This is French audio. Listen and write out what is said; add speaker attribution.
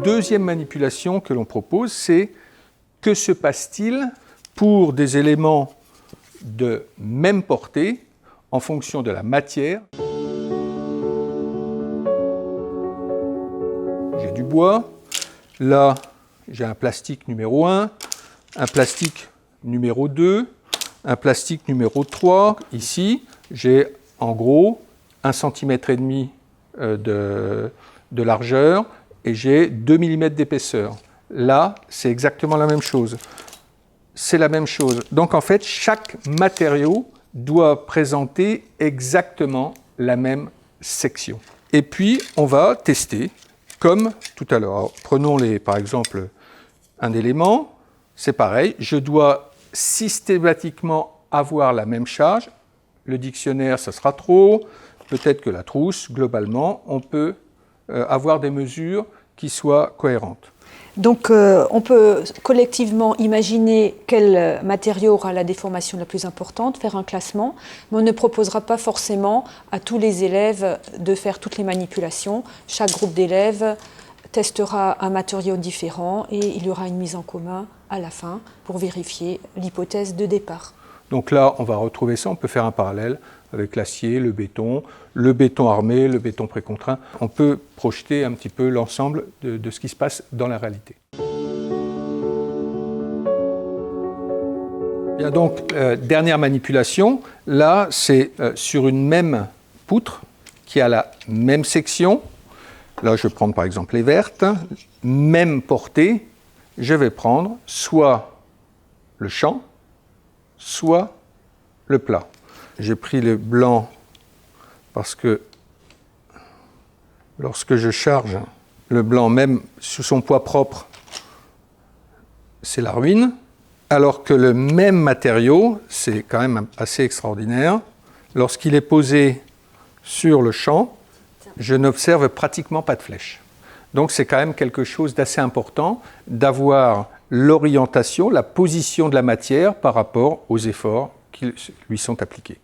Speaker 1: deuxième manipulation que l'on propose, c'est que se passe-t-il pour des éléments de même portée en fonction de la matière. J'ai du bois, là j'ai un plastique numéro 1, un plastique numéro 2, un plastique numéro 3. Ici, j'ai en gros 1,5 cm de largeur et j'ai 2 mm d'épaisseur. Là, c'est exactement la même chose. C'est la même chose. Donc en fait, chaque matériau doit présenter exactement la même section. Et puis, on va tester comme tout à l'heure. Prenons par exemple un élément, c'est pareil, je dois systématiquement avoir la même charge. Le dictionnaire, ça sera trop. Peut-être que la trousse, globalement, on peut avoir des mesures qui soient cohérentes.
Speaker 2: Donc, on peut collectivement imaginer quel matériau aura la déformation la plus importante, faire un classement, mais on ne proposera pas forcément à tous les élèves de faire toutes les manipulations. Chaque groupe d'élèves testera un matériau différent et il y aura une mise en commun à la fin pour vérifier l'hypothèse de départ.
Speaker 1: Donc là, on va retrouver ça, on peut faire un parallèle avec l'acier, le béton armé, le béton précontraint. On peut projeter un petit peu l'ensemble de ce qui se passe dans la réalité. Bien, donc, dernière manipulation, là, c'est sur une même poutre qui a la même section. Là, je vais prendre par exemple les vertes, même portée, je vais prendre soit le champ, soit le plat. J'ai pris le blanc parce que lorsque je charge le blanc, même sous son poids propre, c'est la ruine. Alors que le même matériau, c'est quand même assez extraordinaire, lorsqu'il est posé sur le champ, je n'observe pratiquement pas de flèche. Donc c'est quand même quelque chose d'assez important d'avoir l'orientation, la position de la matière par rapport aux efforts qui lui sont appliqués.